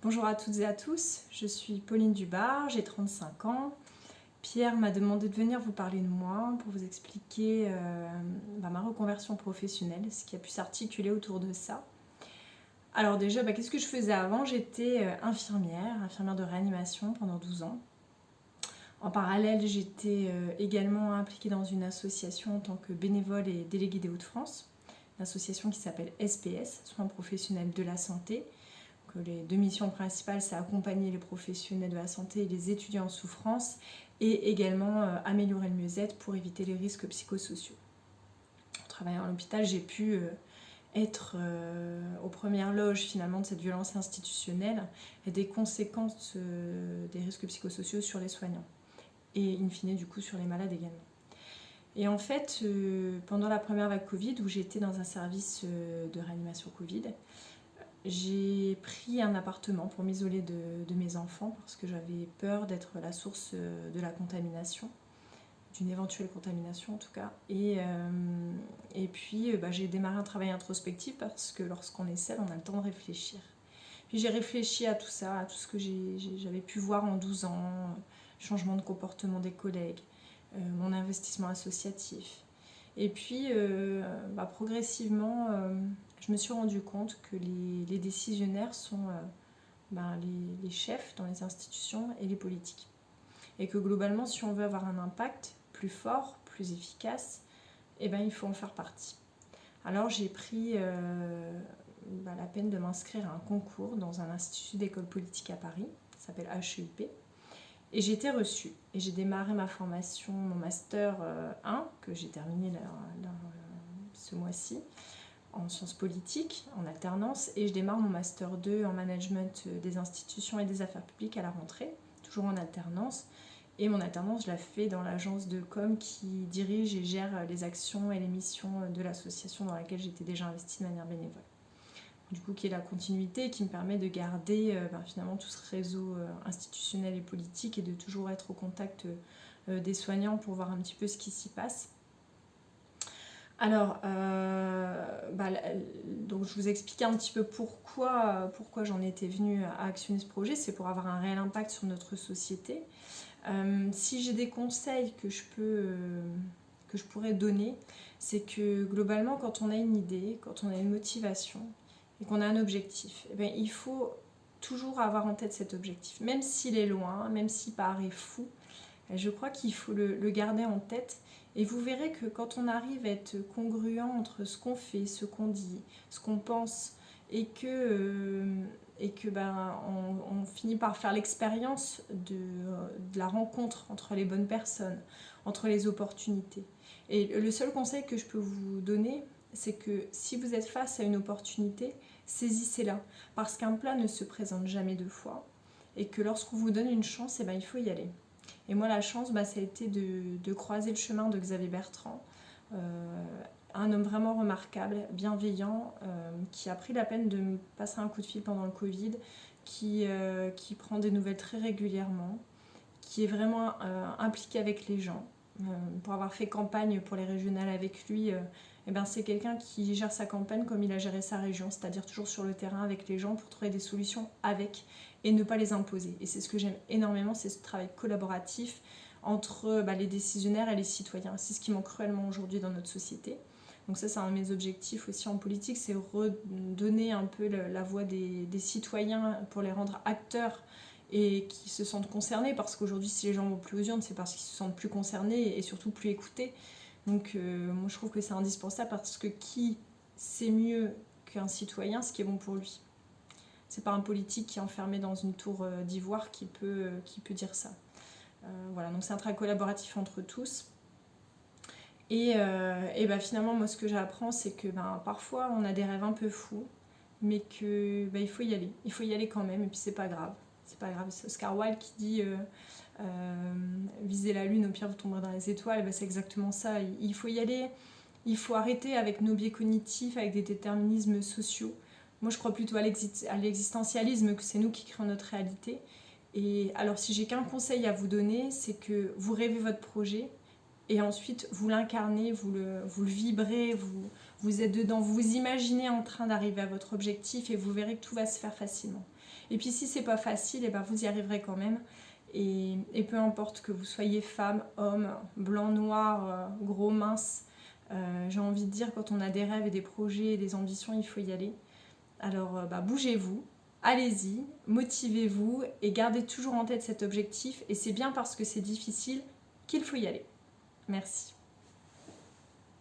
Bonjour à toutes et à tous, je suis Pauline Dubar, j'ai 35 ans. Pierre m'a demandé de venir vous parler de moi pour vous expliquer ma reconversion professionnelle, ce qui a pu s'articuler autour de ça. Alors déjà, qu'est-ce que je faisais avant? J'étais infirmière de réanimation pendant 12 ans. En parallèle, j'étais également impliquée dans une association en tant que bénévole et déléguée des Hauts-de-France, une association qui s'appelle SPS, Soins professionnels de la santé. Les deux missions principales, c'est accompagner les professionnels de la santé et les étudiants en souffrance et également améliorer le mieux-être pour éviter les risques psychosociaux. En travaillant à l'hôpital, j'ai pu être aux premières loges finalement de cette violence institutionnelle et des conséquences des risques psychosociaux sur les soignants et in fine du coup sur les malades également. Et en fait, pendant la première vague Covid, où j'étais dans un service de réanimation Covid, j'ai pris un appartement pour m'isoler de mes enfants parce que j'avais peur d'être la source de la contamination, d'une éventuelle contamination en tout cas. Et puis j'ai démarré un travail introspectif parce que lorsqu'on est seul, on a le temps de réfléchir. Puis j'ai réfléchi à tout ça, à tout ce que j'avais pu voir en 12 ans, changement de comportement des collègues, mon investissement associatif. Et puis progressivement, je me suis rendu compte que les décisionnaires sont les chefs dans les institutions et les politiques. Et que globalement, si on veut avoir un impact plus fort, plus efficace, il faut en faire partie. Alors j'ai pris la peine de m'inscrire à un concours dans un institut d'école politique à Paris, ça s'appelle HEUP. Et j'ai été reçue. Et j'ai démarré ma formation, mon master 1, que j'ai terminé ce mois-ci, en sciences politiques, en alternance. Et je démarre mon master 2 en management des institutions et des affaires publiques à la rentrée, toujours en alternance. Et mon alternance, je la fais dans l'agence de com qui dirige et gère les actions et les missions de l'association dans laquelle j'étais déjà investie de manière bénévole. Du coup, qui est la continuité, qui me permet de garder finalement tout ce réseau institutionnel et politique et de toujours être au contact des soignants pour voir un petit peu ce qui s'y passe. Alors, donc je vous explique un petit peu pourquoi j'en étais venue à actionner ce projet. C'est pour avoir un réel impact sur notre société. Si j'ai des conseils que je pourrais donner, c'est que globalement, quand on a une idée, quand on a une motivation et qu'on a un objectif, il faut toujours avoir en tête cet objectif. Même s'il est loin, même s'il paraît fou, je crois qu'il faut le garder en tête. Et vous verrez que quand on arrive à être congruent entre ce qu'on fait, ce qu'on dit, ce qu'on pense, et que on finit par faire l'expérience de la rencontre entre les bonnes personnes, entre les opportunités. Et le seul conseil que je peux vous donner, c'est que si vous êtes face à une opportunité, saisissez-la. Parce qu'un plat ne se présente jamais deux fois. Et que lorsqu'on vous donne une chance, il faut y aller. Et moi, la chance, ça a été de croiser le chemin de Xavier Bertrand, un homme vraiment remarquable, bienveillant, qui a pris la peine de me passer un coup de fil pendant le Covid, qui prend des nouvelles très régulièrement, qui est vraiment impliqué avec les gens. Pour avoir fait campagne pour les régionales avec lui, c'est quelqu'un qui gère sa campagne comme il a géré sa région, c'est-à-dire toujours sur le terrain avec les gens pour trouver des solutions avec et ne pas les imposer. Et c'est ce que j'aime énormément, c'est ce travail collaboratif entre les décisionnaires et les citoyens. C'est ce qui manque cruellement aujourd'hui dans notre société. Donc ça, c'est un de mes objectifs aussi en politique, c'est redonner un peu la voix des citoyens pour les rendre acteurs et qui se sentent concernés, parce qu'aujourd'hui, si les gens vont plus aux urnes, c'est parce qu'ils se sentent plus concernés et surtout plus écoutés. Donc moi, je trouve que c'est indispensable, parce que qui sait mieux qu'un citoyen ce qui est bon pour lui? C'est pas un politique qui est enfermé dans une tour d'ivoire qui peut dire ça. Voilà, donc c'est un travail collaboratif entre tous. Et finalement, moi, ce que j'apprends, c'est que parfois, on a des rêves un peu fous, mais que il faut y aller. Il faut y aller quand même, et puis c'est pas grave. C'est pas grave. C'est Oscar Wilde qui dit visez la lune, au pire vous tomberez dans les étoiles. C'est exactement ça. Il faut y aller. Il faut arrêter avec nos biais cognitifs, avec des déterminismes sociaux. Moi, je crois plutôt à l'existentialisme, que c'est nous qui créons notre réalité. Et alors, si j'ai qu'un conseil à vous donner, c'est que vous rêvez votre projet et ensuite vous l'incarnez, vous le vibrez, vous Vous êtes dedans, vous vous imaginez en train d'arriver à votre objectif et vous verrez que tout va se faire facilement. Et puis si c'est pas facile, et ben vous y arriverez quand même. Et peu importe que vous soyez femme, homme, blanc, noir, gros, mince, j'ai envie de dire quand on a des rêves et des projets et des ambitions, il faut y aller. Alors bougez-vous, allez-y, motivez-vous et gardez toujours en tête cet objectif. Et c'est bien parce que c'est difficile qu'il faut y aller. Merci.